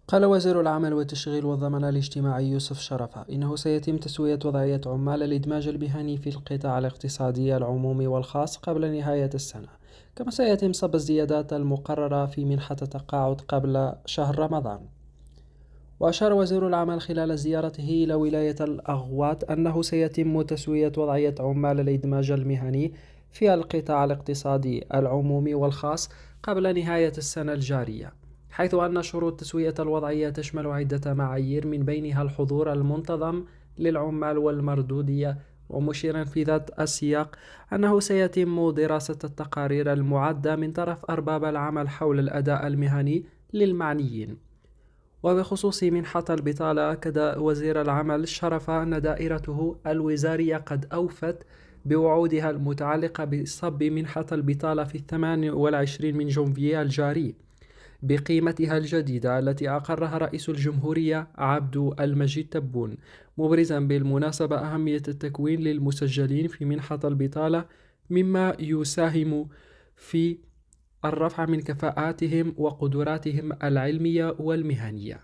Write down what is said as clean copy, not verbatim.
قال وزير العمل والتشغيل والضمان الاجتماعي يوسف شرفة إنه سيتم تسوية وضعية عمال الإدماج المهني في القطاع الاقتصادي العمومي والخاص قبل نهاية السنة، كما سيتم صب الزيادات المقررة في منحة التقاعد قبل شهر رمضان. وأشار وزير العمل خلال زيارته إلى ولاية الأغواط أنه سيتم تسوية وضعية عمال الإدماج المهني في القطاع الاقتصادي العمومي والخاص قبل نهاية السنة الجارية، حيث أن شروط تسوية الوضعية تشمل عدة معايير من بينها الحضور المنتظم للعمال والمردودية، ومشيرا في ذات السياق أنه سيتم دراسة التقارير المعدة من طرف أرباب العمل حول الأداء المهني للمعنيين. وبخصوص منحة البطالة، أكد وزير العمل شرف أن دائرته الوزارية قد أوفت بوعودها المتعلقة بصب منحة البطالة في 28 من جونفيي الجاري بقيمتها الجديدة التي أقرها رئيس الجمهورية عبد المجيد تبون، مبرزا بالمناسبة أهمية التكوين للمسجلين في منحة البطالة، مما يساهم في الرفع من كفاءاتهم وقدراتهم العلمية والمهنية.